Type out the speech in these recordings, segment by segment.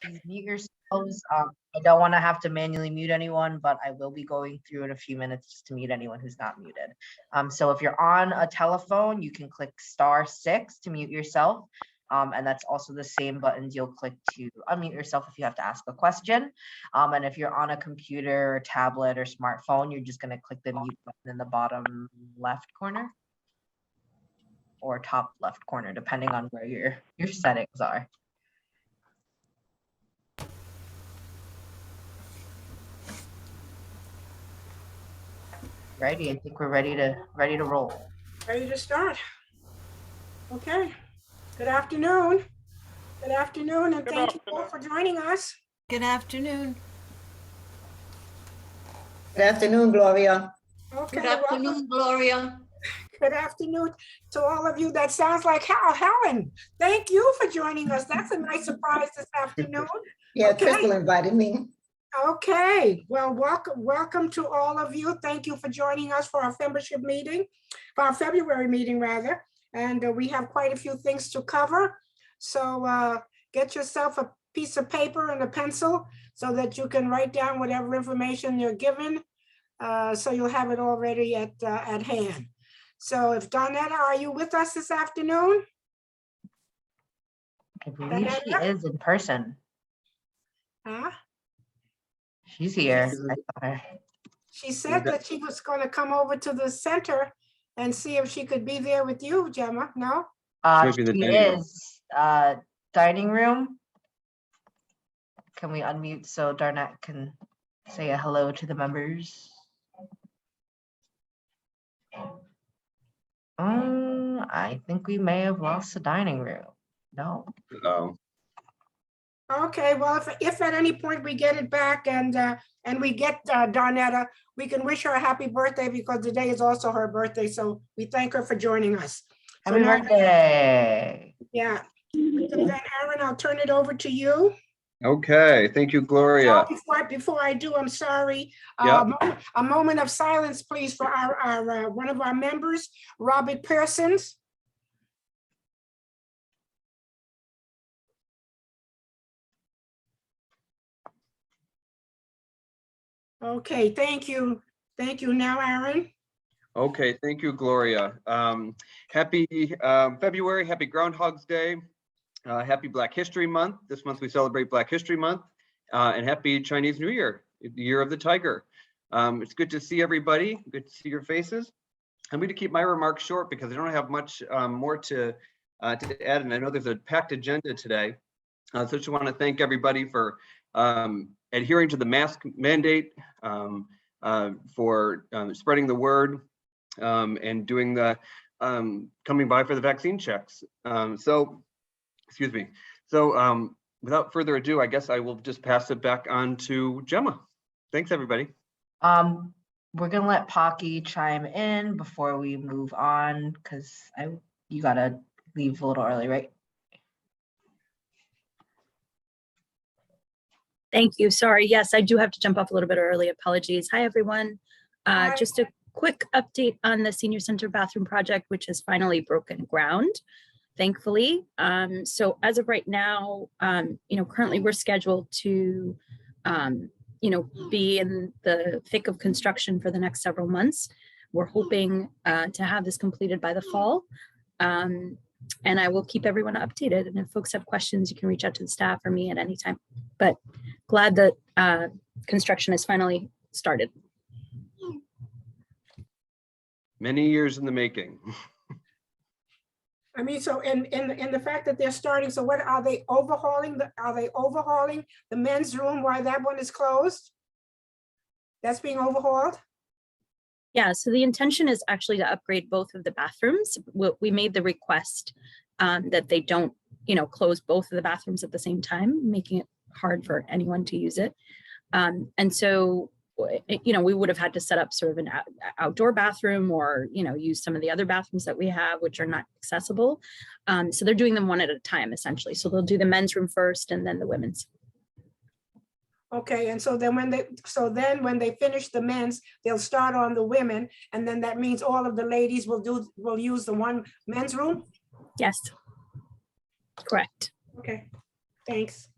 Please mute yourselves. I don't want to have to manually mute anyone, but I will be going through in a few minutes just to mute anyone who's not muted. So if you're on a telephone, you can click *6 to mute yourself. And that's also the same buttons you'll click to unmute yourself if you have to ask a question. And if you're on a computer, or tablet, or smartphone, you're just going to click the mute button in the bottom left corner or top left corner, depending on where your settings are. Righty, I think we're ready to roll. Ready to start. Okay. Good afternoon. Good afternoon, and thank you all for joining us. Good afternoon. Good afternoon, Gloria. Okay. Good afternoon, Gloria. Good afternoon to all of you. That sounds like Helen. Thank you for joining us. That's a nice surprise this afternoon. Yeah, Okay. Crystal invited me. Okay, well, welcome to all of you. Thank you for joining us for our membership meeting, for our February meeting rather. And we have quite a few things to cover. So get yourself a piece of paper and a pencil so that you can write down whatever information you're given. So you'll have it already at hand. So if Donetta, are you with us this afternoon? I believe she is in person. Huh? She's here. I saw her. She said that she was going to come over to the center and see if she could be there with you, Gemma. No? She is. Dining room. Can we unmute so Darnett can say a hello to the members? I think we may have lost the dining room. No. Oh. Okay, well, if at any point we get it back and we get Donetta, we can wish her a happy birthday because today is also her birthday. So we thank her for joining us. Happy birthday. Yeah. So then, Aaron, I'll turn it over to you. Okay, thank you, Gloria. Before I do, I'm sorry. Yep. A moment of silence, please, for our one of our members, Robert Pearsons. Okay, thank you. Thank you. Now, Aaron. Okay, thank you, Gloria. Happy February, happy Groundhog's Day. Happy Black History Month. This month we celebrate Black History Month. And happy Chinese New Year, the Year of the Tiger. It's good to see everybody. Good to see your faces. I'm going to keep my remarks short because I don't have much more to add. And I know there's a packed agenda today. So I just want to thank everybody for adhering to the mask mandate, for spreading the word, and doing the coming by for the vaccine checks. Excuse me. So without further ado, I guess I will just pass it back on to Gemma. Thanks, everybody. We're gonna let Pocky chime in before we move on because you gotta leave a little early, right? Thank you. Sorry. Yes, I do have to jump off a little bit early. Apologies. Hi, everyone. Just a quick update on the senior center bathroom project, which has finally broken ground, thankfully. So as of right now, currently we're scheduled to, be in the thick of construction for the next several months. We're hoping to have this completed by the fall. And I will keep everyone updated. And if folks have questions, you can reach out to the staff or me at any time. But glad that construction has finally started. Many years in the making. I mean, so in the fact that they're starting, so what are they overhauling? The men's room while that one is closed? That's being overhauled? Yeah, so the intention is actually to upgrade both of the bathrooms. We made the request that they don't, close both of the bathrooms at the same time, making it hard for anyone to use it. And so, we would have had to set up sort of an outdoor bathroom or, use some of the other bathrooms that we have, which are not accessible. So they're doing them one at a time, essentially. So they'll do the men's room first and then the women's. Okay, and so then when they finish the men's, they'll start on the women, and then that means all of the ladies will use the one men's room? Yes. Correct. Okay, thanks.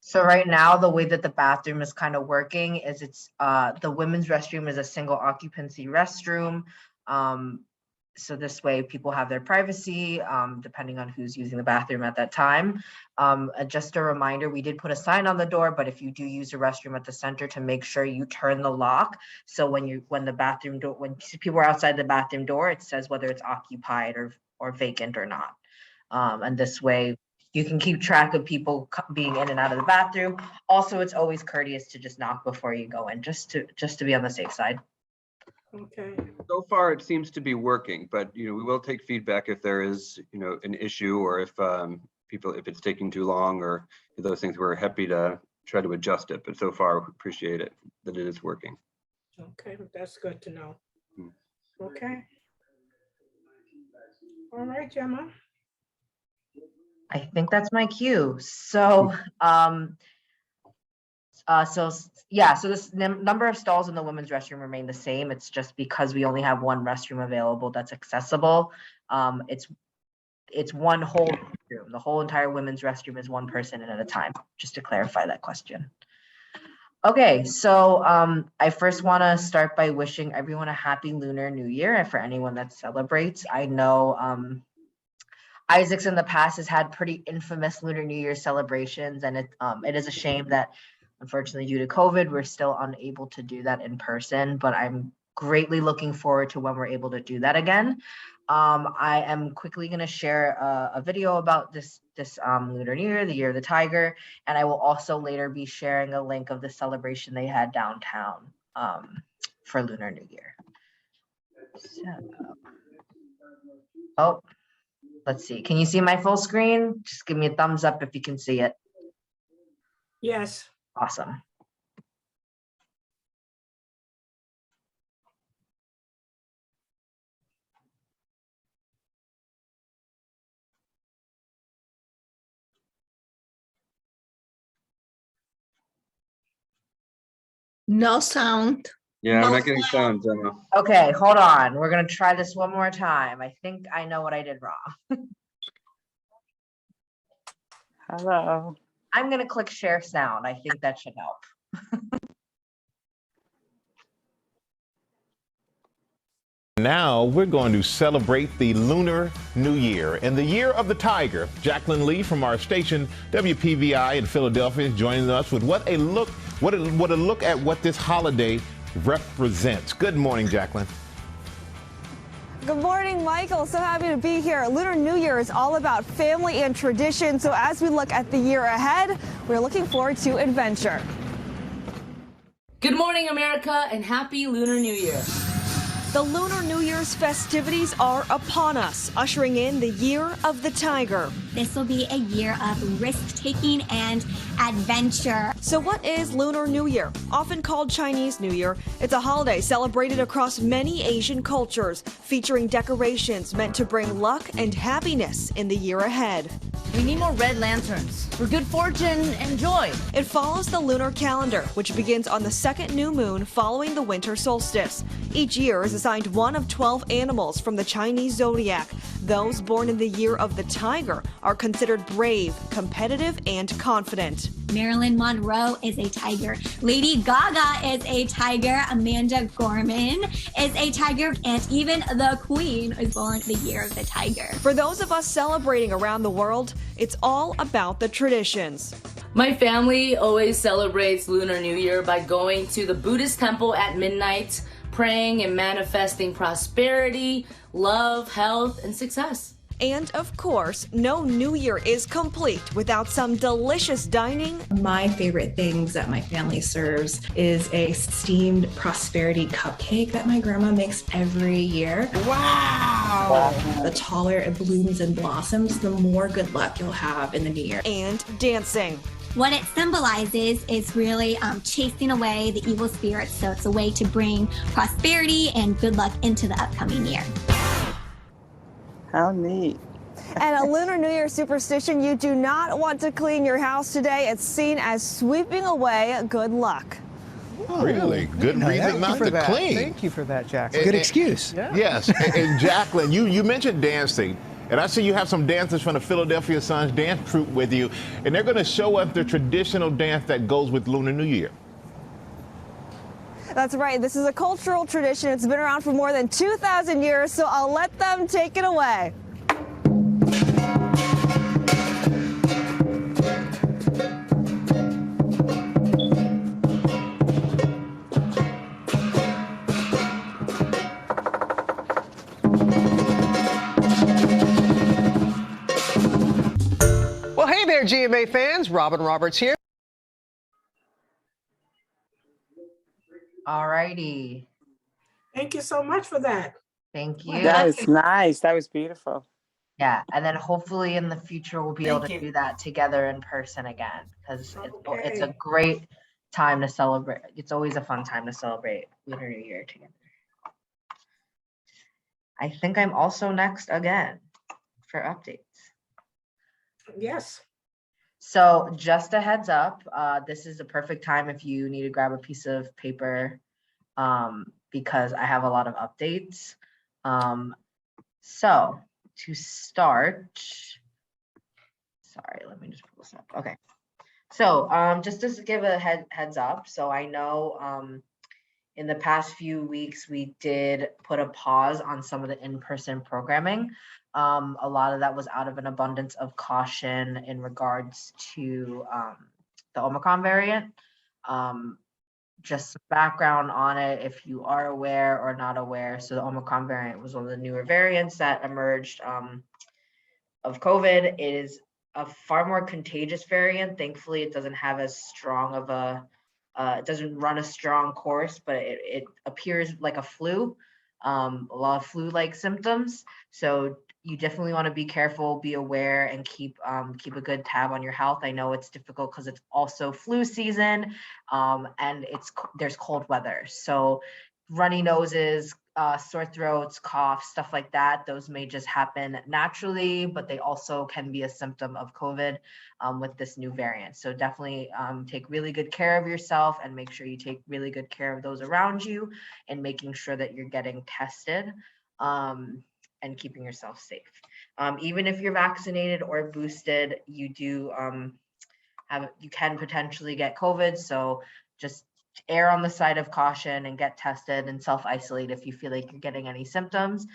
So right now, the way that the bathroom is kind of working is the women's restroom is a single occupancy restroom. So this way people have their privacy, depending on who's using the bathroom at that time. Just a reminder, we did put a sign on the door, but if you do use a restroom at the center, to make sure you turn the lock. So when the bathroom door, when people are outside the bathroom door, it says whether it's occupied or vacant or not. And this way you can keep track of people being in and out of the bathroom. Also, it's always courteous to just knock before you go in, just to be on the safe side. Okay, So far, it seems to be working, but we will take feedback if there is an issue, or if if it's taking too long, or those things. We're happy to try to adjust it, but so far we appreciate it that it is working. okay, that's good to know. Hmm. Okay. All right, Gemma. I think that's my cue. So, so this number of stalls in the women's restroom remain the same. It's just because we only have one restroom available that's accessible. It's one whole room. The whole entire women's restroom is one person in at a time, just to clarify that question. Okay, so I first want to start by wishing everyone a happy Lunar New Year, and for anyone that celebrates. I know Isaacs in the past has had pretty infamous Lunar New Year celebrations, and it is a shame that unfortunately due to COVID, we're still unable to do that in person, but I'm greatly looking forward to when we're able to do that again. I am quickly going to share a video about this Lunar New Year, the Year of the Tiger, and I will also later be sharing a link of the celebration they had downtown for Lunar New Year. So, let's see. Can you see my full screen? Just give me a thumbs up if you can see it. Yes. Awesome. No sound. Yeah, I'm No not getting sound, Gemma. Okay, hold on. We're going to try this one more time. I think I know what I did wrong. Hello. I'm going to click share sound. I think that should help. Now we're going to celebrate the Lunar New Year and the Year of the Tiger. Jacqueline Lee from our station WPVI in Philadelphia is joining us with what a look at what this holiday represents. Good morning, Jacqueline. Good morning, Michael. So happy to be here. Lunar New Year is all about family and tradition. So as we look at the year ahead, we're looking forward to adventure. Good morning, America, and happy Lunar New Year. The Lunar New Year's festivities are upon us, ushering in the Year of the Tiger. This will be a year of risk-taking and adventure. So what is Lunar New Year? Often called Chinese New Year, it's a holiday celebrated across many Asian cultures, featuring decorations meant to bring luck and happiness in the year ahead. We need more red lanterns for good fortune and joy. It follows the lunar calendar, which begins on the second new moon following the winter solstice. Each year is assigned one of 12 animals from the Chinese zodiac. Those born in the Year of the Tiger are considered brave, competitive, and confident. Marilyn Monroe is a tiger. Lady Gaga is a tiger. Amanda Gorman is a tiger. And even the Queen is born the Year of the Tiger. For those of us celebrating around the world, it's all about the traditions. My family always celebrates Lunar New Year by going to the Buddhist temple at midnight, praying and manifesting prosperity, love, health, and success. And of course, no New Year is complete without some delicious dining. My favorite things that my family serves is a steamed prosperity cupcake that my grandma makes every year. Wow! The taller it blooms and blossoms, the more good luck you'll have in the new year. And dancing. What it symbolizes is really chasing away the evil spirits. So it's a way to bring prosperity and good luck into the upcoming year. How neat. And a Lunar New Year superstition, you do not want to clean your house today. It's seen as sweeping away good luck. Really? Good reason not to clean. Thank you for that, Jackson. Good excuse. Yes. And Jacqueline, you mentioned dancing. And I see you have some dancers from the Philadelphia Suns dance troupe with you, and they're going to show us the traditional dance that goes with Lunar New Year. That's right. This is a cultural tradition. It's been around for more than 2,000 years, so I'll let them take it away. Well, hey there, GMA fans. Robin Roberts here. All righty. Thank you so much for that. Thank you. That was nice. That was beautiful. Yeah, and then hopefully in the future we'll be able Thank to you. do that together in person again, because it's a Okay. great time to celebrate. It's always a fun time to celebrate Lunar New Year together. I think I'm also next again for updates. Yes. So just a heads up, this is the perfect time if you need to grab a piece of paper, because I have a lot of updates. So to start, sorry, let me just pull this up. Okay. So just to give a heads up, so I know in the past few weeks we did put a pause on some of the in-person programming. A lot of that was out of an abundance of caution in regards to the Omicron variant. Just some background on it, if you are aware or not aware. So the Omicron variant was one of the newer variants that emerged of COVID. It is a far more contagious variant. Thankfully, it doesn't have as strong of a, it doesn't run a strong course, but it appears like a flu, a lot of flu-like symptoms. So you definitely want to be careful, be aware, and keep a good tab on your health. I know it's difficult because it's also flu season, and there's cold weather. So runny noses, sore throats, coughs, stuff like that, those may just happen naturally, but they also can be a symptom of COVID with this new variant. So definitely take really good care of yourself and make sure you take really good care of those around you and making sure that you're getting tested. And keeping yourself safe. Even if you're vaccinated or boosted, you can potentially get COVID. So just err on the side of caution and get tested and self-isolate if you feel like you're getting any symptoms.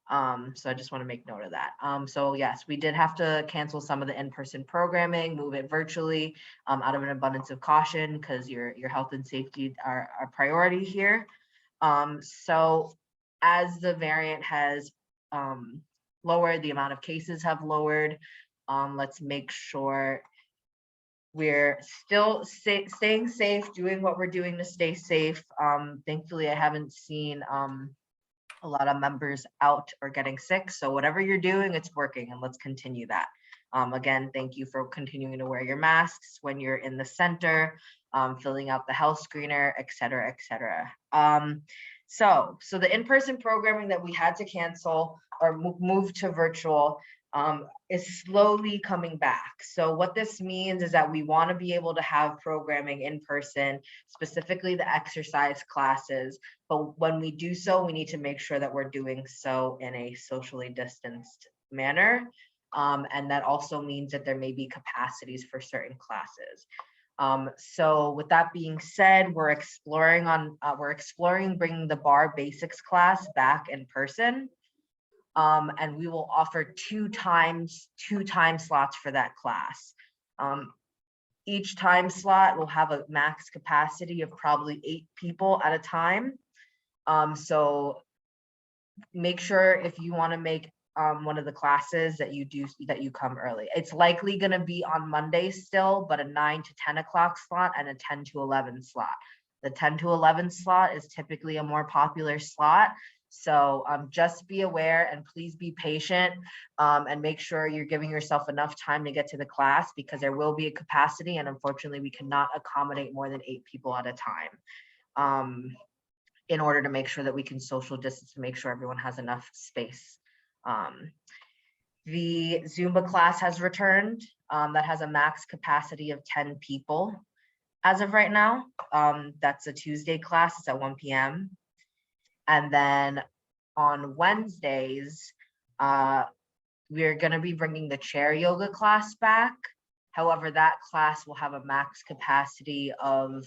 So I just want to make note of that. So yes, we did have to cancel some of the in-person programming, move it virtually out of an abundance of caution because your health and safety are a priority here. So as the variant has lowered, the amount of cases have lowered. Let's make sure we're still staying safe, doing what we're doing to stay safe. Thankfully, I haven't seen a lot of members out or getting sick. So whatever you're doing, it's working, and let's continue that. Again, thank you for continuing to wear your masks when you're in the center, filling out the health screener, et cetera, et cetera. So the in-person programming that we had to cancel or move to virtual is slowly coming back. So what this means is that we want to be able to have programming in person, specifically the exercise classes. But when we do so, we need to make sure that we're doing so in a socially distanced manner. And that also means that there may be capacities for certain classes. So with that being said, we're exploring bringing the bar basics class back in person. And we will offer two time slots for that class. Each time slot will have a max capacity of probably 8 people at a time. So make sure if you want to make one of the classes that you come early. It's likely going to be on Monday still, but a 9 to 10 o'clock slot and a 10 to 11 slot. The 10 to 11 slot is typically a more popular slot. So just be aware and please be patient and make sure you're giving yourself enough time to get to the class, because there will be a capacity and unfortunately we cannot accommodate more than 8 people at a time in order to make sure that we can social distance to make sure everyone has enough space. The Zumba class has returned. That has a max capacity of 10 people as of right now. That's a Tuesday class. It's at 1 p.m. And then on Wednesdays, we're gonna be bringing the chair yoga class back. However, that class will have a max capacity of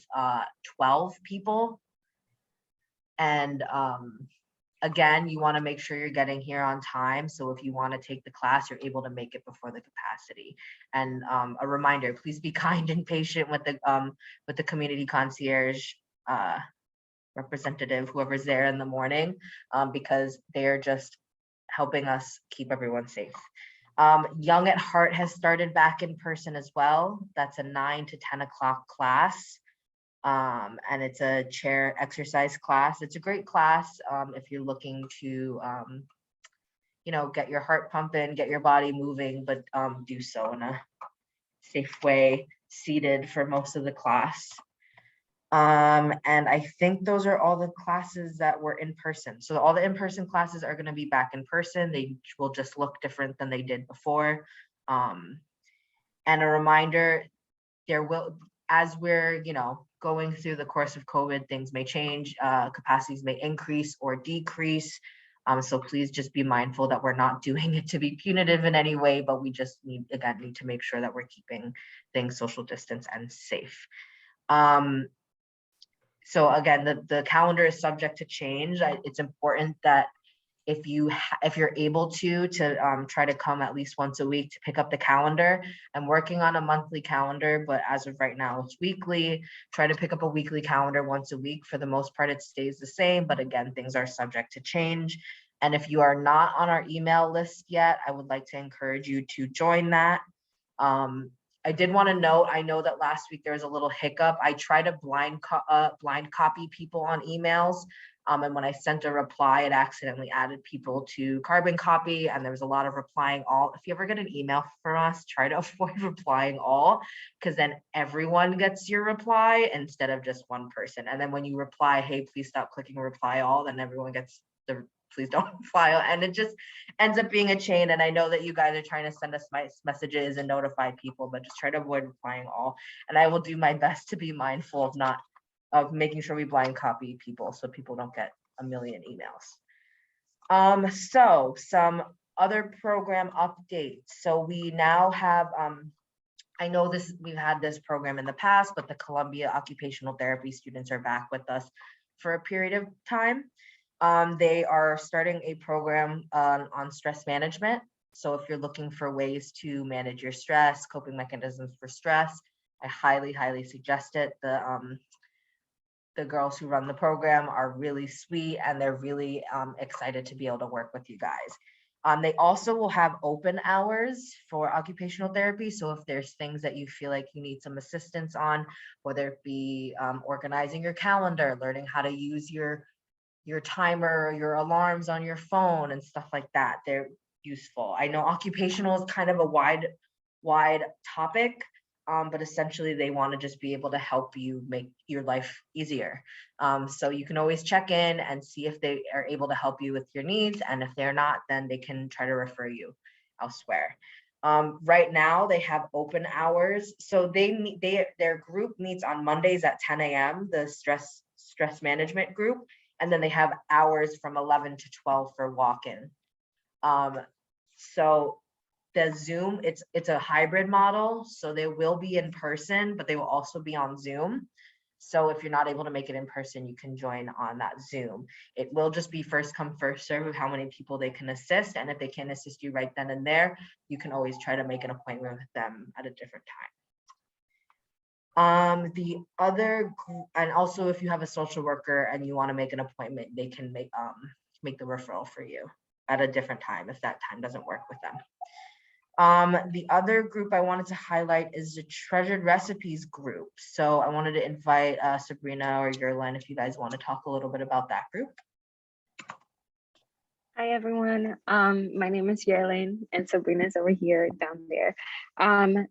12 people. And again, you want to make sure you're getting here on time. So if you want to take the class, you're able to make it before the capacity. And a reminder, please be kind and patient with the community concierge representative, whoever's there in the morning, because they are just helping us keep everyone safe. Young at Heart has started back in person as well. That's a 9 to 10 o'clock class. And it's a chair exercise class. It's a great class if you're looking to, you know, get your heart pumping, get your body moving, but do so in a safe way, seated for most of the class. And I think those are all the classes that were in person. So all the in-person classes are going to be back in person. They will just look different than they did before. And a reminder, there will, as we're, you know, going through the course of COVID, things may change, capacities may increase or decrease. So please just be mindful that we're not doing it to be punitive in any way, but we just need to make sure that we're keeping things social distance and safe. So again, the calendar is subject to change. It's important that if you're able to try to come at least once a week to pick up the calendar. I'm working on a monthly calendar, but as of right now, it's weekly. Try to pick up a weekly calendar once a week. For the most part, it stays the same, but again, things are subject to change. And if you are not on our email list yet, I would like to encourage you to join that. I did want to note, I know that last week there was a little hiccup. I try to blind copy people on emails. And when I sent a reply, it accidentally added people to carbon copy, and there was a lot of replying all. If you ever get an email from us, try to avoid replying all, because then everyone gets your reply instead of just one person. And then when you reply, hey, please stop clicking reply all, then everyone gets the please don't reply, and it just ends up being a chain. And I know that you guys are trying to send us messages and notify people, but just try to avoid replying all. And I will do my best to be mindful of making sure we blind copy people so people don't get a million emails. So some other program updates. So we now have, I know we've had this program in the past, but the Columbia Occupational Therapy students are back with us for a period of time. They are starting a program on stress management. So if you're looking for ways to manage your stress, coping mechanisms for stress, I highly, highly suggest it. The girls who run the program are really sweet, and they're really excited to be able to work with you guys. They also will have open hours for occupational therapy. So if there's things that you feel like you need some assistance on, whether it be organizing your calendar, learning how to use your timer, your alarms on your phone and stuff like that, they're useful. I know occupational is kind of a wide topic, but essentially they want to just be able to help you make your life easier. So you can always check in and see if they are able to help you with your needs. And if they're not, then they can try to refer you elsewhere. Right now they have open hours. So their group meets on Mondays at 10 a.m., the stress management group. And then they have hours from 11 to 12 for walk-in. So the Zoom, it's a hybrid model. So they will be in person, but they will also be on Zoom. So if you're not able to make it in person, you can join on that Zoom. It will just be first come, first serve of how many people they can assist. And if they can assist you right then and there, you can always try to make an appointment with them at a different time. The other, and also if you have a social worker and you want to make an appointment, they can make the referral for you at a different time if that time doesn't work with them. The other group I wanted to highlight is the Treasured Recipes group. So I wanted to invite Sabrina or Yerlin if you guys want to talk a little bit about that group. Hi everyone, my name is Yerlin and Sabrina's over here down there.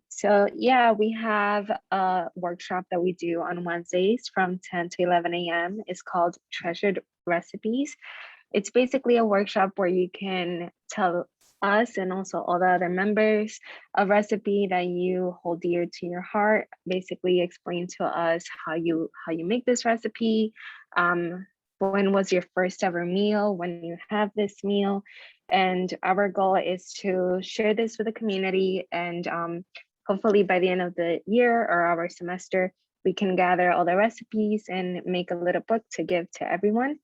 So yeah, we have a workshop that we do on Wednesdays from 10 to 11 a.m. It's called Treasured Recipes. It's basically a workshop where you can tell us and also all the other members a recipe that you hold dear to your heart. Basically explain to us how you make this recipe. When was your first ever meal when you have this meal, And our goal is to share this with the community, and hopefully by the end of the year or our semester, we can gather all the recipes and make a little book to give to everyone.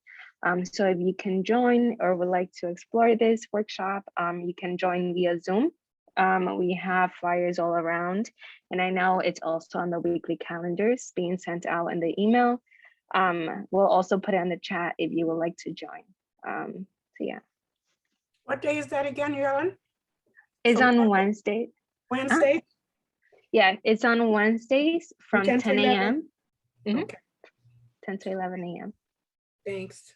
So if you can join or would like to explore this workshop, you can join via Zoom. We have flyers all around, and I know it's also on the weekly calendars being sent out in the email. We'll also put it in the chat if you would like to join. So yeah. What day is that again, Yellen? It's on Wednesday. Wednesday? Yeah, it's on Wednesdays from 10 to 10 11? a.m. Okay, 10 to 11 a.m. thanks.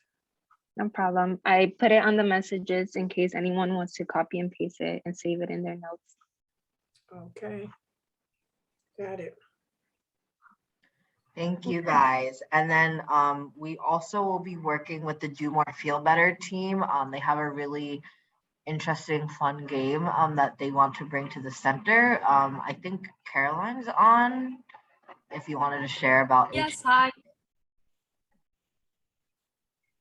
No problem. I put it on the messages in case anyone wants to copy and paste it and save it in their notes. Okay. Got it. Thank you, guys. And then we also will be working with the Do More Feel Better team. They have a really interesting, fun game that they want to bring to the center. I think Caroline's on, if you wanted to share about it. Yes, hi.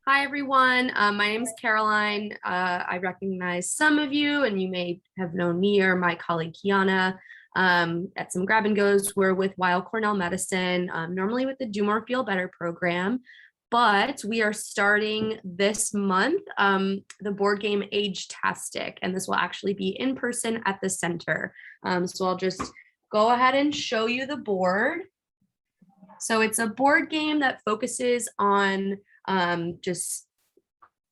Hi, everyone. My name is Caroline. I recognize some of you, and you may have known me or my colleague Kiana at some grab and goes. We're with Weill Cornell Medicine, normally with the Do More Feel Better program, but we are starting this month the board game Age-tastic, and this will actually be in person at the center. So I'll just go ahead and show you the board. So it's a board game that focuses on just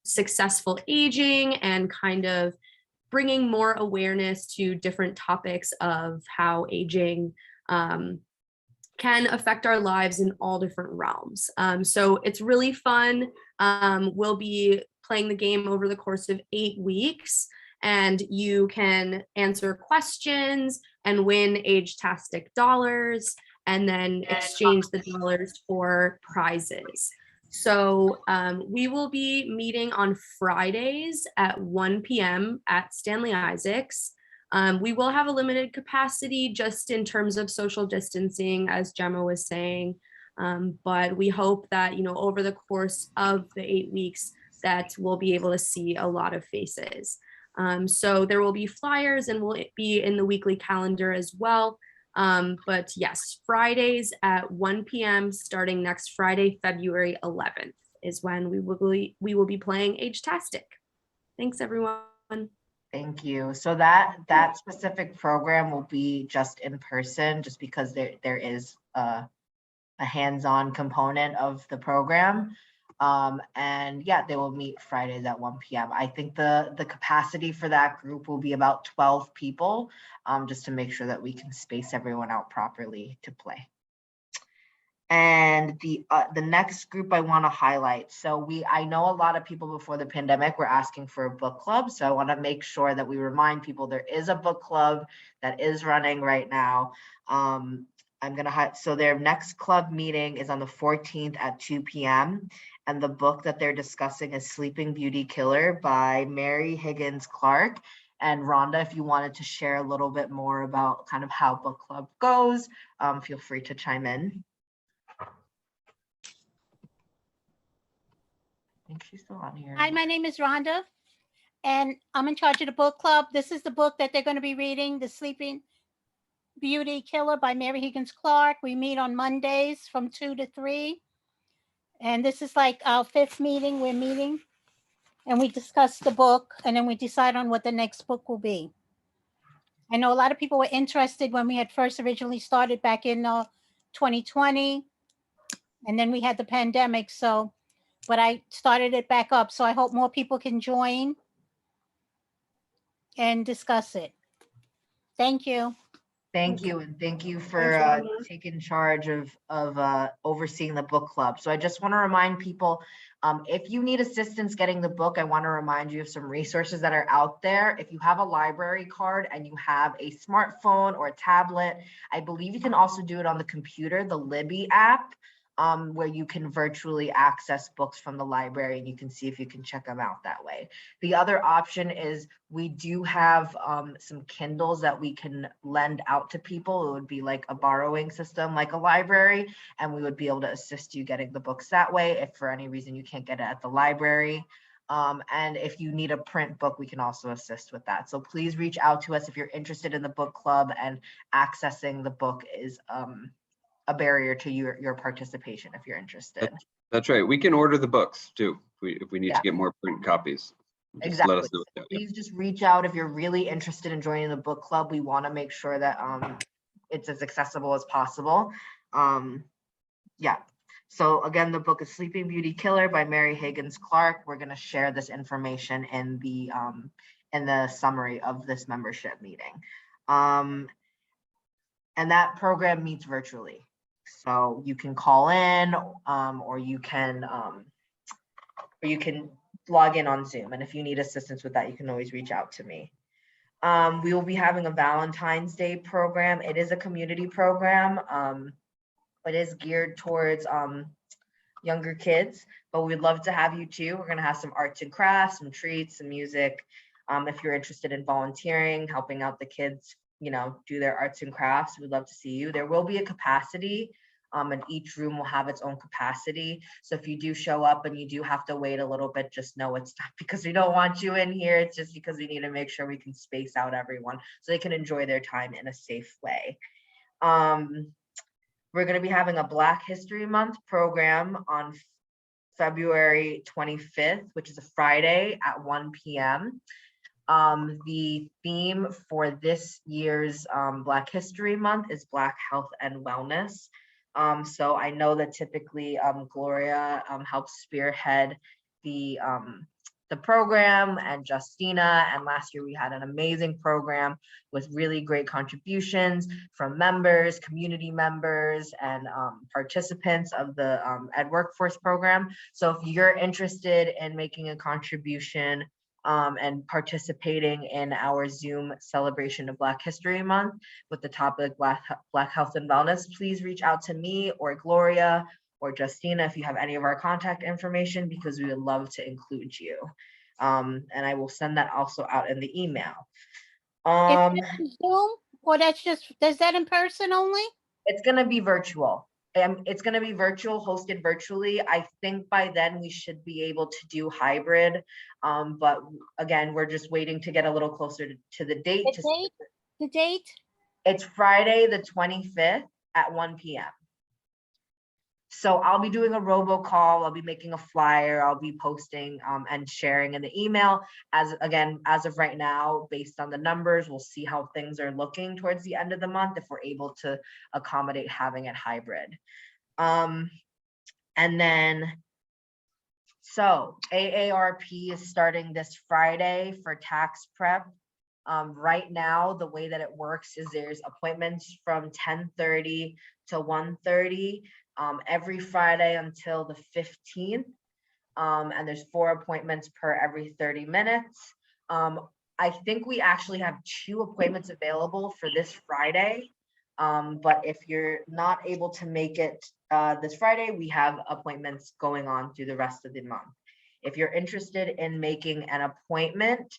successful aging and kind of bringing more awareness to different topics of how aging can affect our lives in all different realms. So it's really fun. We'll be playing the game over the course of 8 weeks, and you can answer questions and win Age-tastic dollars, and then exchange the dollars for prizes. So we will be meeting on Fridays at 1 p.m. at Stanley Isaacs. We will have a limited capacity just in terms of social distancing, as Gemma was saying. But we hope that, over the course of the 8 weeks, that we'll be able to see a lot of faces. So there will be flyers and will be in the weekly calendar as well. But yes, Fridays at 1 p.m. starting next Friday, February 11th is when we will be playing Age-tastic. Thanks, everyone. Thank you. So that specific program will be just in person, just because there is a hands-on component of the program. And yeah, they will meet Fridays at 1 p.m. I think the capacity for that group will be about 12 people, just to make sure that we can space everyone out properly to play. And the next group I want to highlight. So I know a lot of people before the pandemic were asking for a book club. So I want to make sure that we remind people there is a book club that is running right now. So their next club meeting is on the 14th at 2 p.m. And the book that they're discussing is Sleeping Beauty Killer by Mary Higgins Clark. And Rhonda, if you wanted to share a little bit more about kind of how book club goes, feel free to chime in. I think she's still on here. Hi, my name is Rhonda, and I'm in charge of the book club. This is the book that they're going to be reading, The Sleeping Beauty Killer by Mary Higgins Clark. We meet on Mondays from 2 to 3. And this is like our 5th meeting we're meeting. And we discuss the book, and then we decide on what the next book will be. I know a lot of people were interested when we had first originally started back in 2020. And then we had the pandemic. But I started it back up. So I hope more people can join and discuss it. Thank you. Thank you, and thank you for taking charge of overseeing the book club. So I just want to remind people, if you need assistance getting the book, I want to remind you of some resources that are out there. If you have a library card and you have a smartphone or a tablet, I believe you can also do it on the computer, the Libby app, where you can virtually access books from the library, and you can see if you can check them out that way. The other option is we do have some Kindles that we can lend out to people. It would be like a borrowing system, like a library, and we would be able to assist you getting the books that way if for any reason you can't get it at the library. And if you need a print book, we can also assist with that. So please reach out to us if you're interested in the book club, and accessing the book is a barrier to your participation if you're interested. That's right. We can order the books too if we need Yeah. to get more print copies. Just Exactly. let us know. Yeah. Please just reach out if you're really interested in joining the book club. We want to make sure that it's as accessible as possible. Yeah. So again, the book is Sleeping Beauty Killer by Mary Higgins Clark. We're going to share this information in the summary of this membership meeting. And that program meets virtually. So you can call in, or you can log in on Zoom. And if you need assistance with that, you can always reach out to me. We will be having a Valentine's Day program. It is a community program. It is geared towards younger kids, but we'd love to have you too. We're gonna have some arts and crafts, some treats, some music. If you're interested in volunteering, helping out the kids, do their arts and crafts, we'd love to see you. There will be a capacity, and each room will have its own capacity. So if you do show up and you do have to wait a little bit, just know it's not because we don't want you in here. It's just because we need to make sure we can space out everyone so they can enjoy their time in a safe way. We're going to be having a Black History Month program on February 25th, which is a Friday at 1 p.m. The theme for this year's Black History Month is Black Health and Wellness. So I know that typically Gloria helps spearhead the program, and Justina, and last year we had an amazing program with really great contributions from members, community members, and participants of the Ed Workforce program. So if you're interested in making a contribution and participating in our Zoom celebration of Black History Month with the topic Black Health and Wellness, please reach out to me or Gloria or Justina if you have any of our contact information, because we would love to include you. And I will send that also out in the email. Is that Zoom, or is that in person only? It's gonna be virtual. It's gonna be virtual, hosted virtually. I think by then we should be able to do hybrid. But again, we're just waiting to get a little closer to the date. The date? It's Friday, the 25th at 1 p.m. So I'll be doing a robocall, I'll be making a flyer, I'll be posting and sharing in the email. As of right now, based on the numbers, we'll see how things are looking towards the end of the month, if we're able to accommodate having it hybrid. And then, so AARP is starting this Friday for tax prep. Right now, the way that it works is there's appointments from 10:30 to 1:30. Every Friday until the 15th, and there's 4 appointments per every 30 minutes. I think we actually have 2 appointments available for this Friday, but if you're not able to make it this Friday, we have appointments going on through the rest of the month. If you're interested in making an appointment,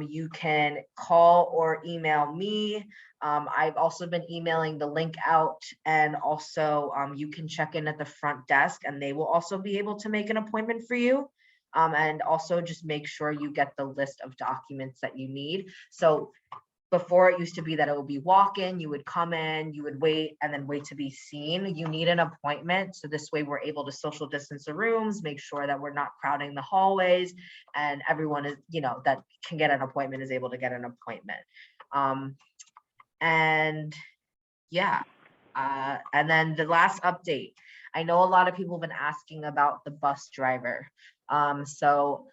you can call or email me. I've also been emailing the link out, and also you can check in at the front desk and they will also be able to make an appointment for you. And also just make sure you get the list of documents that you need. So before, it used to be that it would be walk-in, you would come in, you would wait, and then wait to be seen. You need an appointment. So this way we're able to social distance the rooms, make sure that we're not crowding the hallways, and everyone is, that can get an appointment is able to get an appointment. And yeah, and then the last update, I know a lot of people have been asking about the bus driver. So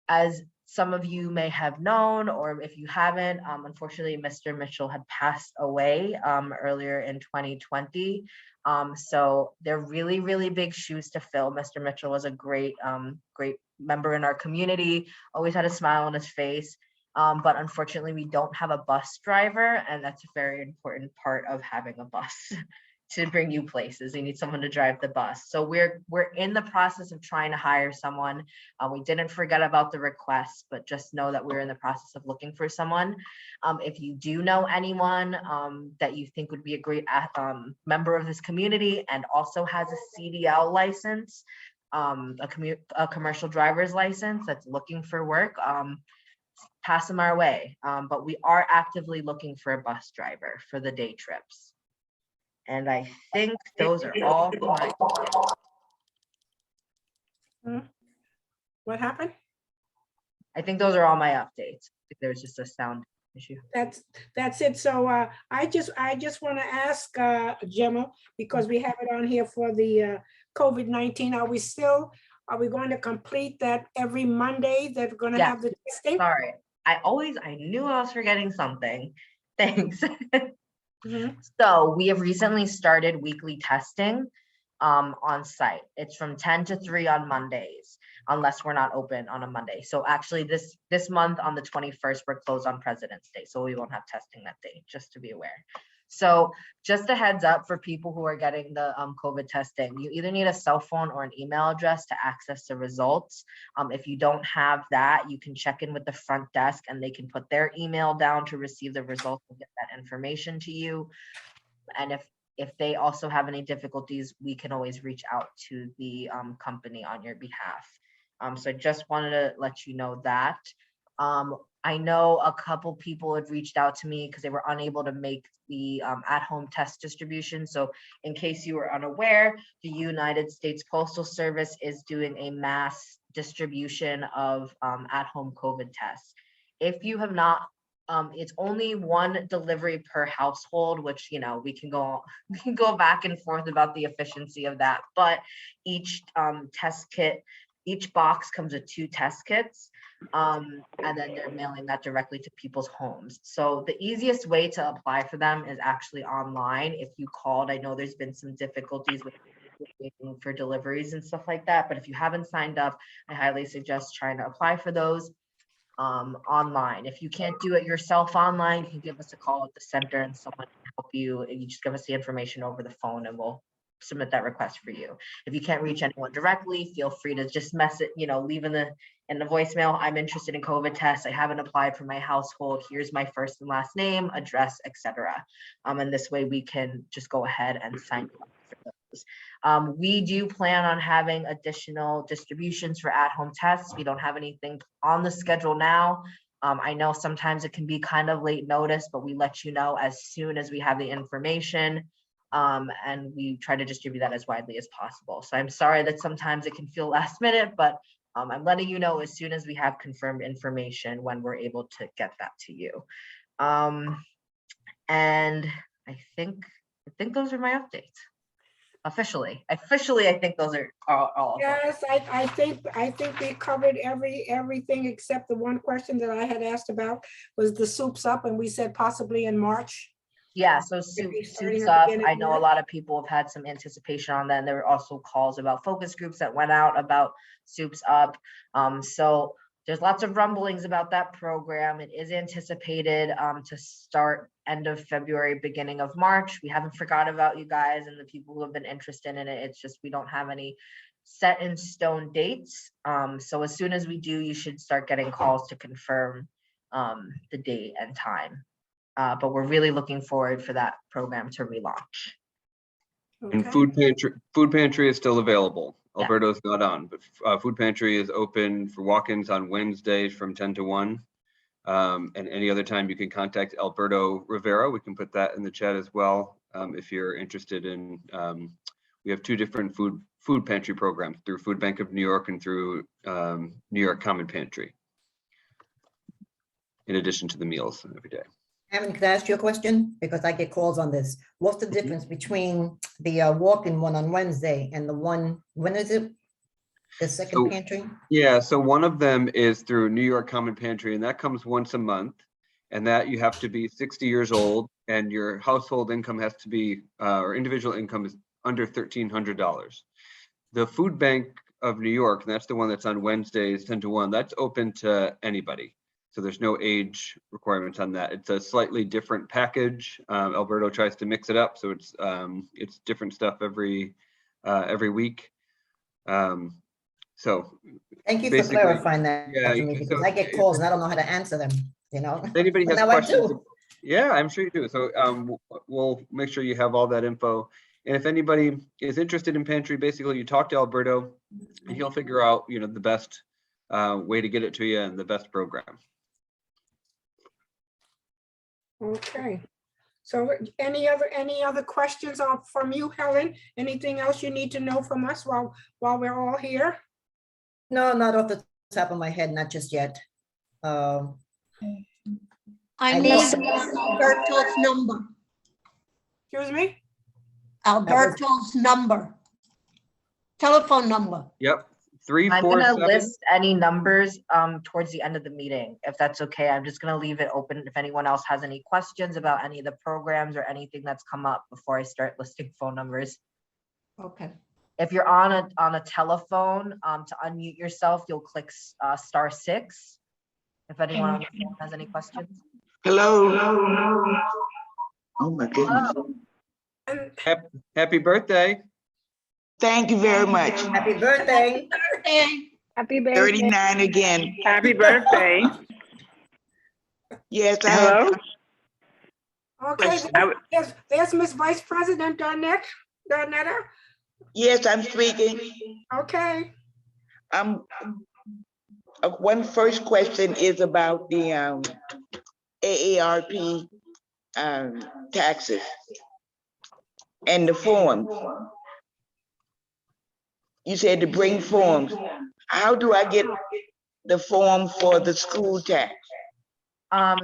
as some of you may have known, or if you haven't, unfortunately, Mr. Mitchell had passed away earlier in 2020. So they're really, really big shoes to fill. Mr. Mitchell was a great member in our community, always had a smile on his face. But unfortunately, we don't have a bus driver, and that's a very important part of having a bus to bring you places. You need someone to drive the bus. So we're in the process of trying to hire someone. We didn't forget about the request, but just know that we're in the process of looking for someone. If you do know anyone that you think would be a great member of this community and also has a CDL license, a commercial driver's license that's looking for work, pass them our way. But we are actively looking for a bus driver for the day trips. And I think those are all my. What happened? I think those are all my updates. There's just a sound issue. That's it. So I just want to ask Gemma, because we have it on here for the COVID-19. Are we going to complete that every Monday that we're going to Yes. have the testing? Sorry, I knew I was forgetting something. Thanks. So we have recently started weekly testing on site. It's from 10 to 3 on Mondays, unless we're not open on a Monday. So actually this month on the 21st, we're closed on President's Day, so we won't have testing that day, just to be aware. So just a heads up for people who are getting the COVID testing, you either need a cell phone or an email address to access the results. If you don't have that, you can check in with the front desk and they can put their email down to receive the results and get that information to you. And if they also have any difficulties, we can always reach out to the company on your behalf. So I just wanted to let you know that. I know a couple people had reached out to me because they were unable to make the at-home test distribution. So in case you were unaware, the United States Postal Service is doing a mass distribution of at-home COVID tests. If you have not, it's only one delivery per household, which, you know, we can go back and forth about the efficiency of that, but each test kit, each box comes with 2 test kits, and then they're mailing that directly to people's homes. So the easiest way to apply for them is actually online. If you called, I know there's been some difficulties with waiting for deliveries and stuff like that, but if you haven't signed up, I highly suggest trying to apply for those online. If you can't do it yourself online, you can give us a call at the center and someone can help you. You just give us the information over the phone and we'll submit that request for you. If you can't reach anyone directly, feel free to just message, leave in the voicemail, I'm interested in COVID tests. I haven't applied for my household. Here's my first and last name, address, etc. And this way we can just go ahead and sign you up for those. We do plan on having additional distributions for at-home tests. We don't have anything on the schedule now. I know sometimes it can be kind of late notice, but we let you know as soon as we have the information. And we try to distribute that as widely as possible. So I'm sorry that sometimes it can feel last minute, but I'm letting you know as soon as we have confirmed information when we're able to get that to you. And I think those are my updates. Officially, I think those are all. Yes, I think we covered everything except the one question that I had asked about was the soups up, and we said possibly in March. Yeah, so Soups Up, I know a lot of people have had some anticipation on that. And there were also calls about focus groups that went out about Soups Up. So there's lots of rumblings about that program. It is anticipated to start end of February, beginning of March. We haven't forgot about you guys and the people who have been interested in it. It's just we don't have any set in stone dates. So as soon as we do, you should start getting calls to confirm the date and time. But we're really looking forward for that program to relaunch. And food pantry is still available. Alberto's not on, but food pantry is open for walk-ins on Wednesdays from 10 to 1. And any other time you can contact Alberto Rivera. We can put that in the chat as well. If you're interested in, we have 2 different food pantry programs through Food Bank of New York and through New York Common Pantry, in addition to the meals every day. Evan, could I ask you a question? Because I get calls on this. What's the difference between the walk-in one on Wednesday and the one, when is it? The second pantry? Yeah, so one of them is through New York Common Pantry, and that comes once a month. And that you have to be 60 years old and your household income has to be, or individual income is under $1,300. The Food Bank of New York, and that's the one that's on Wednesdays, 10 to 1, that's open to anybody. So there's no age requirements on that. It's a slightly different package. Alberto tries to mix it up, so it's different stuff every week. So thank you for clarifying that. Yeah, to me, because I get calls and I don't know how to answer them. If anybody has questions, yeah, I'm sure you do. So we'll make sure you have all that info. And if anybody is interested in pantry, basically you talk to Alberto and he'll figure out, the best way to get it to you and the best program. Okay. So any other questions from you, Helen? Anything else you need to know from us while we're all here? No, not off the top of my head, not just yet. I I need guess- Alberto's number. Excuse me? Alberto's number. Telephone number. Yep. I'm gonna 347. list any numbers towards the end of the meeting, if that's okay. I'm just gonna leave it open if anyone else has any questions about any of the programs or anything that's come up before I start listing phone numbers. Okay. If you're on a telephone, to unmute yourself, you'll click *6. If anyone on the phone has any questions. Hello. Oh my goodness. Happy birthday. Thank you very much. Happy birthday. Happy birthday. 39 again. Happy birthday. Yes, I Hello? have. Okay, there's Miss Vice President Darnetta. Yes, I'm speaking. Okay. One first question is about the AARP taxes and the forms. You said to bring forms. How do I get the form for the school tax?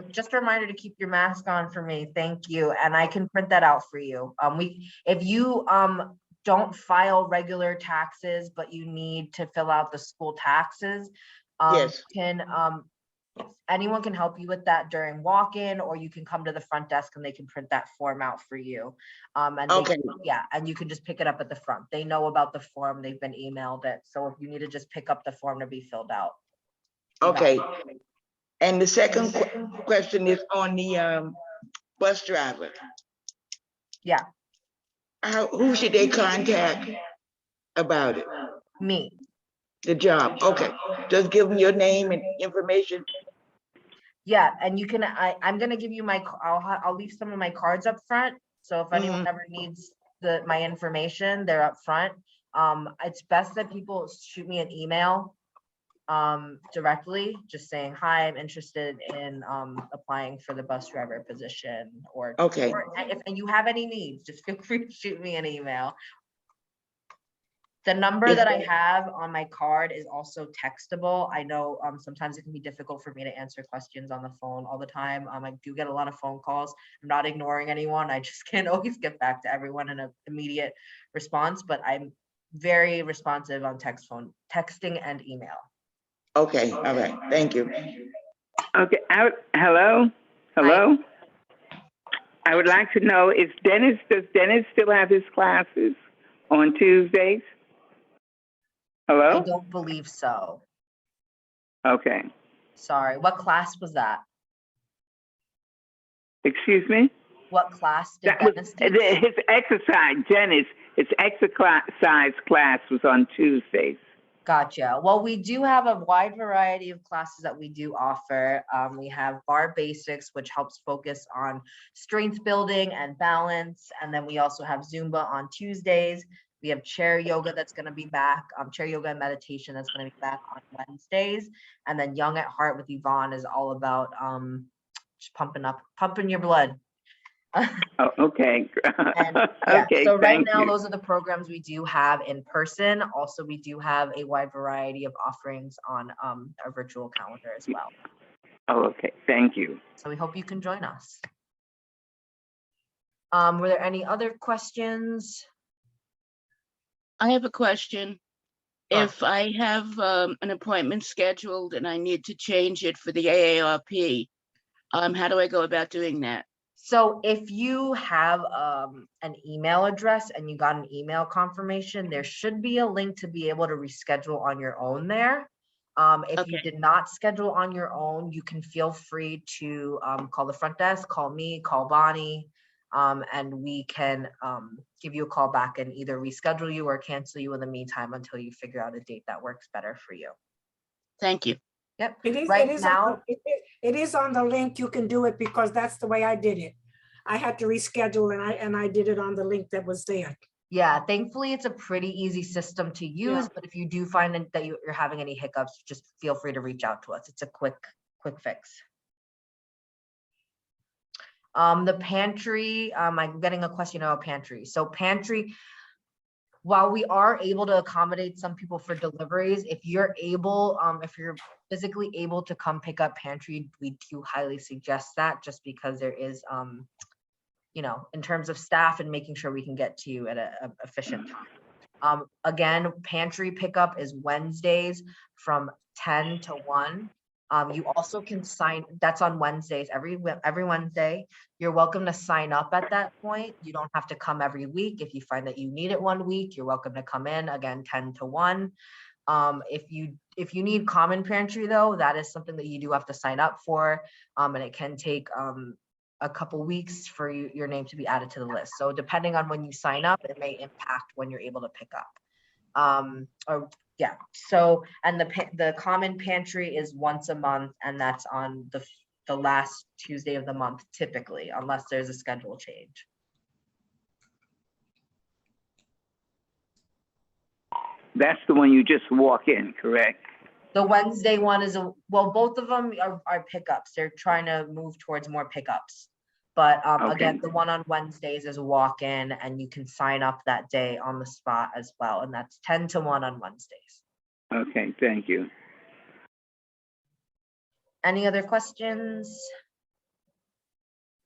Just a reminder to keep your mask on for me. Thank you. And I can print that out for you. If you don't file regular taxes, but you need to fill out the school taxes, Yes. Anyone can help you with that during walk-in, or you can come to the front desk and they can print that form out for you. And Okay. and you can just pick it up at the front. They know about the form, they've been emailed it. So if you need to just pick up the form to be filled out. Okay. And the second question is on the bus driver. Yeah. Who should they contact about it? Me. The job, okay. Just give them your name and information. Yeah, and you can, I'm gonna give you I'll leave some of my cards up front. So if anyone ever needs my information, they're up front. It's best that people shoot me an email directly, just saying, hi, I'm interested in applying for the bus driver position, or Okay. or if you have any needs, just feel free to shoot me an email. The number that I have on my card is also textable. I know sometimes it can be difficult for me to answer questions on the phone all the time. I do get a lot of phone calls. I'm not ignoring anyone. I just can't always get back to everyone in an immediate response, but I'm very responsive on texting and email. Okay, all right, thank you. Okay, hello? Hello? I would like to know, does Dennis still have his classes on Tuesdays? I Hello? don't believe so. Okay, Sorry. What class was that? excuse me? What class did That was, Dennis take? his exercise, Dennis, his exercise class was on Tuesdays. Gotcha. Well, we do have a wide variety of classes that we do offer. We have Bar Basics, which helps focus on strength building and balance. And then we also have Zumba on Tuesdays. We have chair yoga that's going to be back, chair yoga and meditation that's going to be back on Wednesdays. And then Young at Heart with Yvonne is all about just pumping your blood. Oh, okay. Yeah, Okay, so right thank now, you. those are the programs we do have in person. Also, we do have a wide variety of offerings on our virtual calendar as well. Oh, okay, thank you. So we hope you can join us. Were there any other questions? I have a question. Sure. If I have an appointment scheduled and I need to change it for the AARP, how do I go about doing that? So if you have an email address and you got an email confirmation, there should be a link to be able to reschedule on your own there. If you did not schedule on your own, you can feel free to call the front desk, call me, call Bonnie, and we can give you a call back and either reschedule you or cancel you in the meantime until you figure out a date that works better for you. Thank you. Yep. It is, Right it is now, it is on the link. You can do it because that's the way I did it. I had to reschedule and I did it on the link that was there. Yeah, thankfully it's a pretty easy system to use, Yeah. but if you do find that you're having any hiccups, just feel free to reach out to us. It's a quick fix. The pantry, I'm getting a question about pantry. So pantry, while we are able to accommodate some people for deliveries, if you're able, if you're physically able to come pick up pantry, we do highly suggest that, just because there is, you know, in terms of staff and making sure we can get to you at a efficient time. Again, pantry pickup is Wednesdays from 10 to 1. You also can sign, that's on Wednesdays, every Wednesday. You're welcome to sign up at that point. You don't have to come every week. If you find that you need it one week, you're welcome to come in, again, 10 to 1. If you need common pantry though, that is something that you do have to sign up for. And it can take a couple weeks for your name to be added to the list. So depending on when you sign up, it may impact when you're able to pick up. Yeah, so, and the common pantry is once a month, and that's on the last Tuesday of the month typically, unless there's a schedule change. That's the one you just walk in, correct? The Wednesday one is well, both of them are pickups. They're trying to move towards more pickups. But again, the one on Wednesdays is a walk-in, and you can sign up that day on the spot as well. And that's 10 to 1 on Wednesdays. Okay, thank you. Any other questions?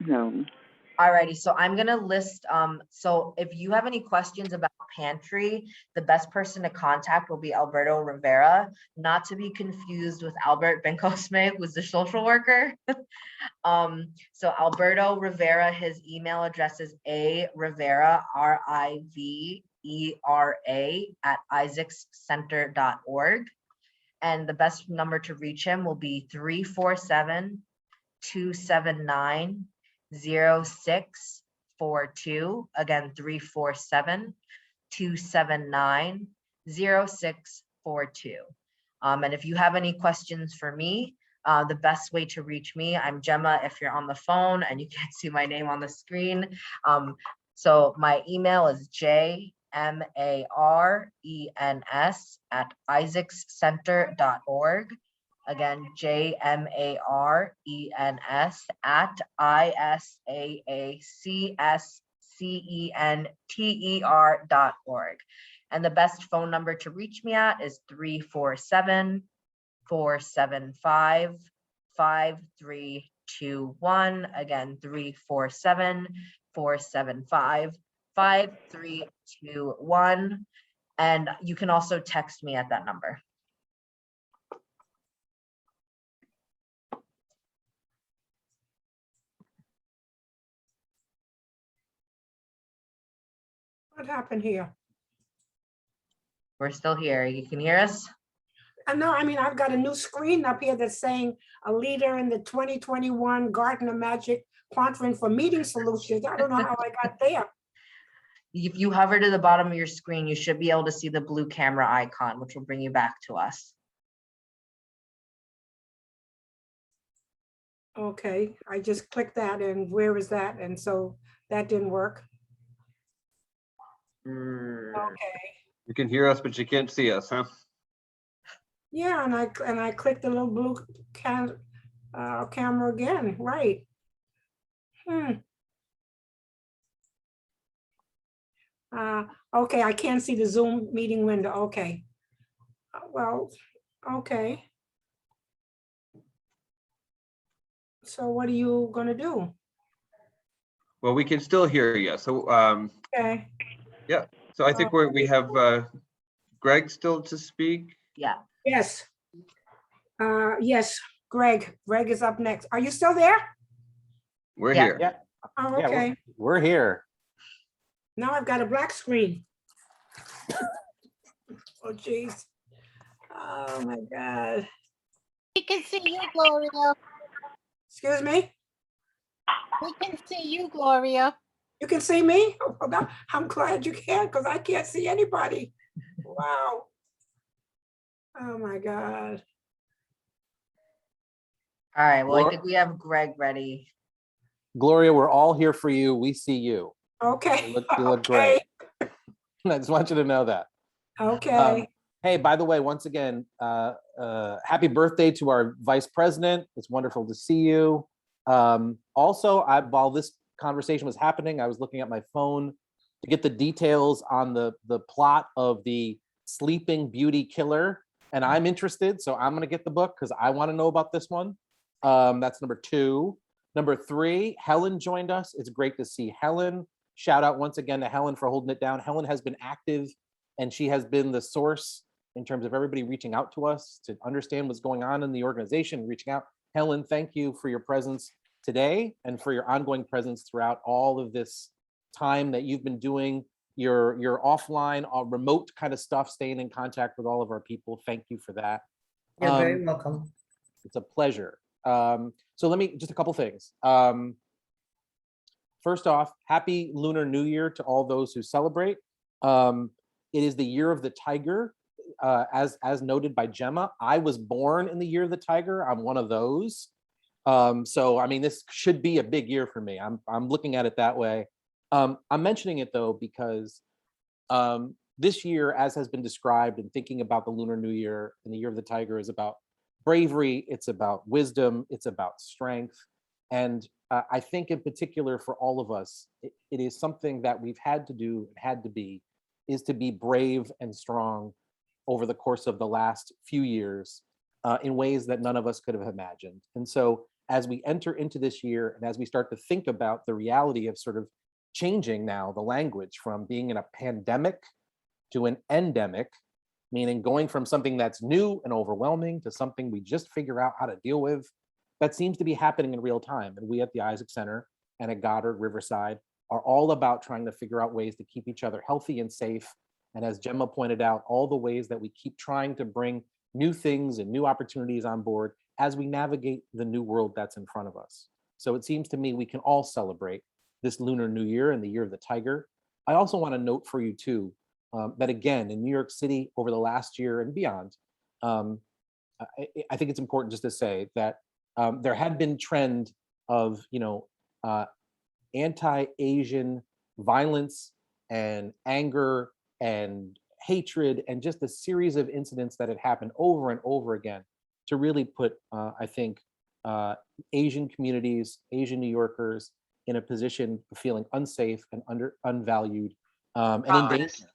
No. Alrighty, so I'm gonna list, so if you have any questions about pantry, the best person to contact will be Alberto Rivera, not to be confused with Albert Bencosme, who's the social worker. So Alberto Rivera, his email address is arivera, RIVERA @isaacscenter.org. And the best number to reach him will be 347-279-0642. Again, 347-279-0642. And if you have any questions for me, the best way to reach me, I'm Gemma if you're on the phone and you can't see my name on the screen. So my email is jmarens@isaacscenter.org. Again, jmarens@isaacscenter.org. And the best phone number to reach me at is 347-475-5321. Again, 347-475-5321. And you can also text me at that number. What happened here? We're still here. You can hear us? No, I mean, I've got a new screen up here that's saying a leader in the 2021 Gartner Magic Quadrant for Meeting Solutions. I don't know how I got there. If you hover to the bottom of your screen, you should be able to see the blue camera icon, which will bring you back to us. Okay, I just clicked that, and where is that? And so that didn't work. Okay. You can hear us, but you can't see us, huh? Yeah, and I clicked the little blue camera again, right? Okay, I can't see the Zoom meeting window. Okay. Well, okay. So what are you gonna do? Well, we can still hear you. So, Okay. yeah. So I think we have Greg still to speak. Yeah. Yes. Yes, Greg. Greg is up next. Are you still there? We're here. Yeah. Oh, Yeah, okay. we're here. Now I've got a black screen. Oh, geez. Oh, my God. We can see you, Gloria. Excuse me? We can see you, Gloria. You can see me? Oh, I'm glad you can, because I can't see anybody. Wow. Oh, my God. All right, well, I think we have Greg ready. Gloria, we're all here for you. We see you. Okay. You look great. I just want you to know that. Okay. Hey, by the way, once again, happy birthday to our vice president. It's wonderful to see you. Also, while this conversation was happening, I was looking at my phone to get the details on the plot of the Sleeping Beauty Killer, and I'm interested, so I'm going to get the book because I want to know about this one. That's number 2. Number 3, Helen joined us. It's great to see Helen. Shout out once again to Helen for holding it down. Helen has been active, and she has been the source in terms of everybody reaching out to us to understand what's going on in the organization, reaching out. Helen, thank you for your presence today and for your ongoing presence throughout all of this time that you've been doing your offline, remote kind of stuff, staying in contact with all of our people. Thank you for that. You're very welcome. It's a pleasure. So let me, just a couple things. First off, happy Lunar New Year to all those who celebrate. It is the year of the tiger, as noted by Gemma. I was born in the year of the tiger. I'm one of those. So, I mean, this should be a big year for me. I'm looking at it that way. I'm mentioning it though, because this year, as has been described and thinking about the Lunar New Year and the year of the tiger, is about bravery, it's about wisdom, it's about strength. And I think in particular for all of us, it is something that we've had to do, had to be, is to be brave and strong over the course of the last few years in ways that none of us could have imagined. And so as we enter into this year and as we start to think about the reality of sort of changing now the language from being in a pandemic to an endemic, meaning going from something that's new and overwhelming to something we just figure out how to deal with, that seems to be happening in real time. And we at the Isaac Center and at Goddard Riverside are all about trying to figure out ways to keep each other healthy and safe. And as Gemma pointed out, all the ways that we keep trying to bring new things and new opportunities on board as we navigate the new world that's in front of us. So it seems to me we can all celebrate this Lunar New Year and the Year of the Tiger. I also want to note for you too, that again, in New York City over the last year and beyond, I think it's important just to say that there had been trend of, anti-Asian violence and anger and hatred and just a series of incidents that had happened over and over again to really put, I think, Asian communities, Asian New Yorkers in a position of feeling unsafe and unvalued and in danger.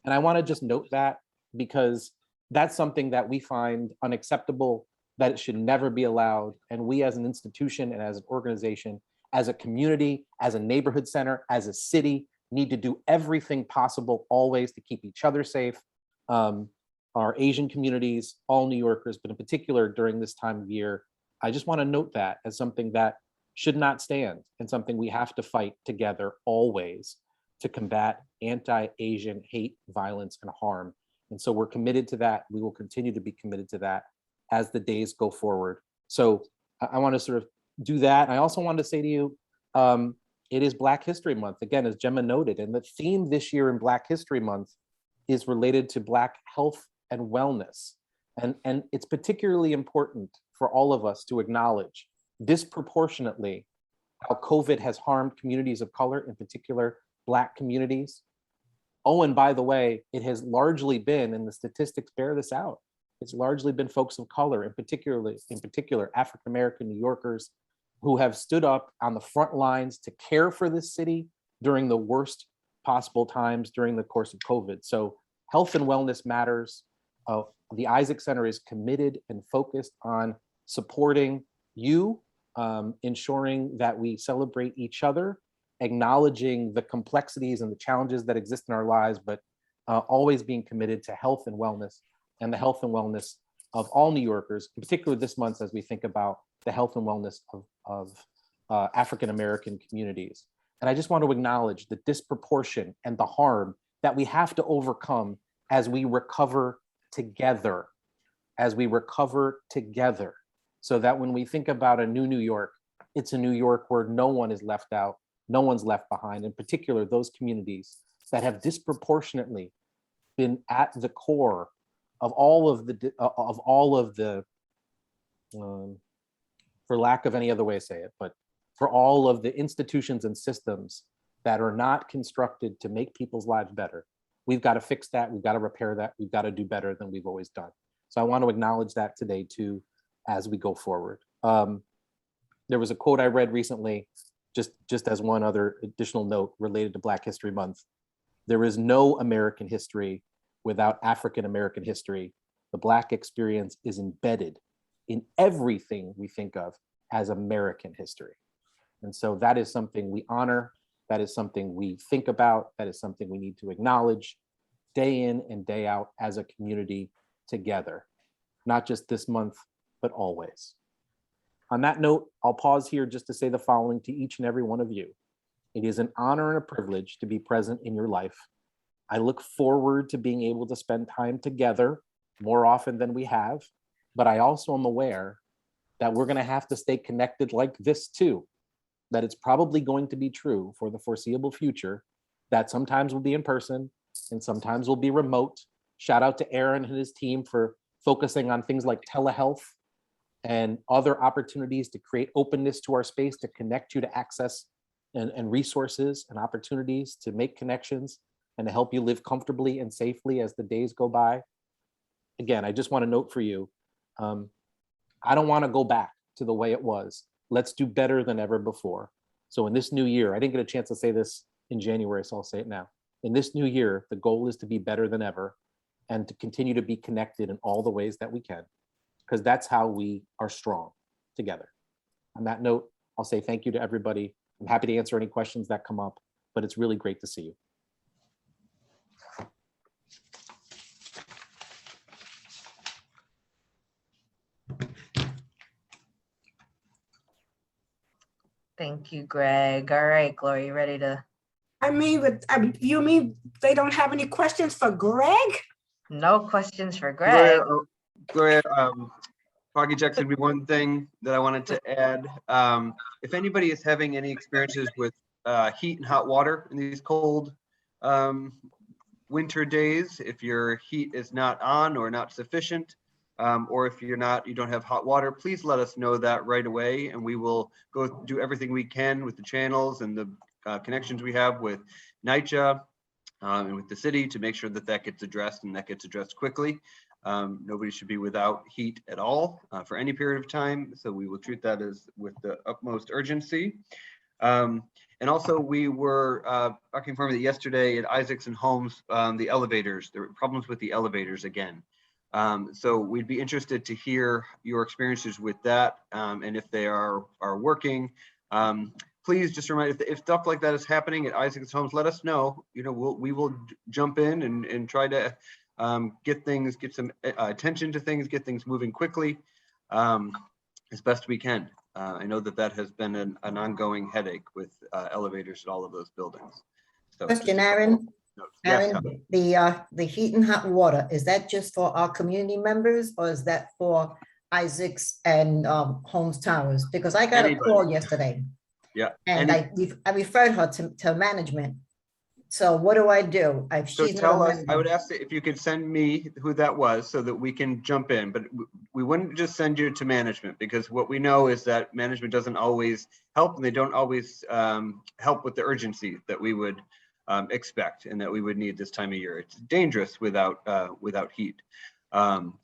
And I want to just note that because that's something that we find unacceptable, that it should never be allowed. And we as an institution and as an organization, as a community, as a neighborhood center, as a city, need to do everything possible always to keep each other safe, our Asian communities, all New Yorkers, but in particular during this time of year. I just want to note that as something that should not stand and something we have to fight together always to combat anti-Asian hate, violence, and harm. And so we're committed to that. We will continue to be committed to that as the days go forward. So I want to sort of do that. I also wanted to say to you, it is Black History Month, again, as Gemma noted, and the theme this year in Black History Month is related to Black health and wellness. And it's particularly important for all of us to acknowledge disproportionately how COVID has harmed communities of color, in particular, Black communities. Oh, and by the way, it has largely been, and the statistics bear this out, it's largely been folks of color, in particular, African-American New Yorkers, who have stood up on the front lines to care for this city during the worst possible times during the course of COVID. So health and wellness matters. The Isaac Center is committed and focused on supporting you, ensuring that we celebrate each other, acknowledging the complexities and the challenges that exist in our lives, but always being committed to health and wellness and the health and wellness of all New Yorkers, in particular this month as we think about the health and wellness of African-American communities. And I just want to acknowledge the disproportion and the harm that we have to overcome as we recover together, so that when we think about a new New York, it's a New York where no one is left out, no one's left behind, in particular, those communities that have disproportionately been at the core of all of the, for lack of any other way to say it, but for all of the institutions and systems that are not constructed to make people's lives better. We've got to fix that. We've got to repair that. We've got to do better than we've always done. So I want to acknowledge that today too, as we go forward. There was a quote I read recently, just as one other additional note related to Black History Month. There is no American history without African American history. The Black experience is embedded in everything we think of as American history. And so that is something we honor. That is something we think about. That is something we need to acknowledge day in and day out as a community together, not just this month, but always. On that note, I'll pause here just to say the following to each and every one of you. It is an honor and a privilege to be present in your life. I look forward to being able to spend time together more often than we have, but I also am aware that we're going to have to stay connected like this too, that it's probably going to be true for the foreseeable future, that sometimes we'll be in person and sometimes we'll be remote. Shout out to Aaron and his team for focusing on things like telehealth and other opportunities to create openness to our space, to connect you to access and resources and opportunities to make connections and to help you live comfortably and safely as the days go by. Again, I just want to note for you, I don't want to go back to the way it was. Let's do better than ever before. So in this new year, I didn't get a chance to say this in January, so I'll say it now. In this new year, the goal is to be better than ever and to continue to be connected in all the ways that we can, because that's how we are strong together. On that note, I'll say thank you to everybody. I'm happy to answer any questions that come up, but it's really great to see you. Thank you, Greg. All right, Gloria, you ready to? You mean they don't have any questions for Greg? No questions for Greg. Gloria, Foggy Jackson, be one thing that I wanted to add. If anybody is having any experiences with heat and hot water in these cold winter days, if your heat is not on or not sufficient, or if you don't have hot water, please let us know that right away, and we will go do everything we can with the channels and the connections we have with NYCHA and with the city to make sure that that gets addressed and that gets addressed quickly. Nobody should be without heat at all for any period of time, so we will treat that as with the utmost urgency. And also, we were talking for me yesterday at Isaacs and Holmes, the elevators, there were problems with the elevators again. So we'd be interested to hear your experiences with that, and if they are working. Please just remind, if stuff like that is happening at Isaacs Homes, let us know. We will jump in and try to get some attention to things, get things moving quickly as best we can. I know that has been an ongoing headache with elevators at all of those buildings. So question, Aaron. Yes, Aaron, the heat and hot water, is that just for our community members or is that for Isaacs and Holmes Towers? Because I got a call yesterday. Yeah. And I referred her to management. So what do I do? So tell us, I would ask if you could send me who that was so that we can jump in, but we wouldn't just send you to management, because what we know is that management doesn't always help, and they don't always help with the urgency that we would expect and that we would need this time of year. It's dangerous without heat.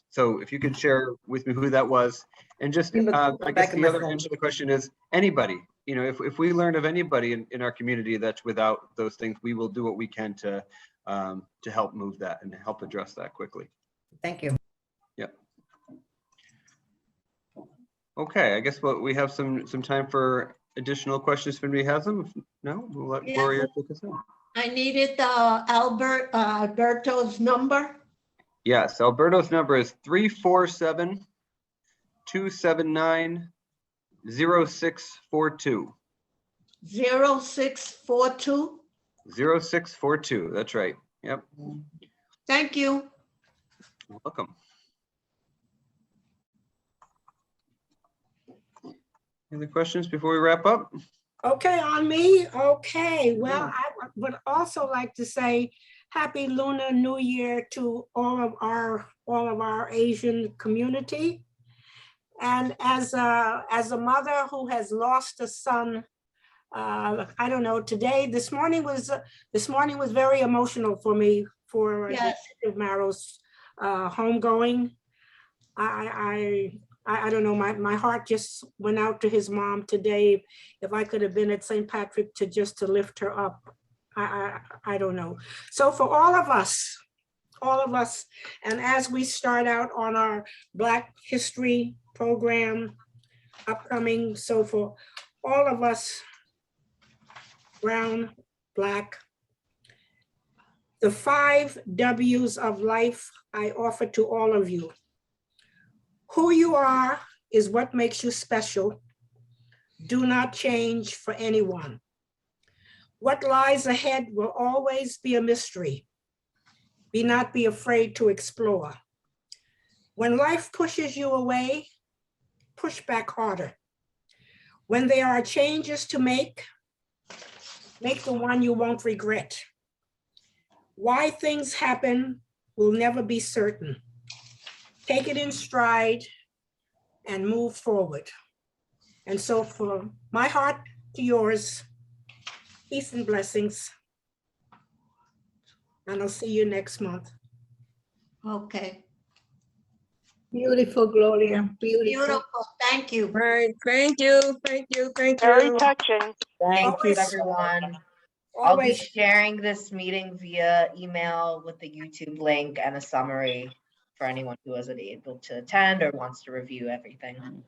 So if you could share with me who that was, and just I guess the other answer to the question is anybody. If we learn of anybody in our community that's without those things, we will do what we can to help move that and help address that quickly. Thank you. Yep. Okay, I guess we have some time for additional questions if anybody has them. If no, we'll let Gloria take us in. I needed Alberto's number. Yes, Alberto's number is 347-279-0642. 0642. 0642, that's right. Yep. Thank you. You're welcome. Any questions before we wrap up? Okay, on me? Okay, well, I would also like to say Happy Lunar New Year to all of our Asian community. And as a mother who has lost a son, I don't know, this morning was very emotional for me for Yes. Detective Marrow's homegoing. I don't know, my heart just went out to his mom today. If I could have been at St. Patrick to lift her up, I don't know. So for all of us, and as we start out on our Black History program upcoming, so for all of us, brown, Black, the 5 W's of life I offer to all of you. Who you are is what makes you special. Do not change for anyone. What lies ahead will always be a mystery. Not be afraid to explore. When life pushes you away, push back harder. When there are changes to make the one you won't regret. Why things happen will never be certain. Take it in stride and move forward. And so from my heart to yours, peace and blessings. And I'll see you next month. Okay. Beautiful, Gloria, Beautiful. Thank you. Right, thank you, thank you, thank you. Very touching. Thank you, Always- everyone. I'll be Always, sharing this meeting via email with the YouTube link and a summary for anyone who wasn't able to attend or wants to review everything.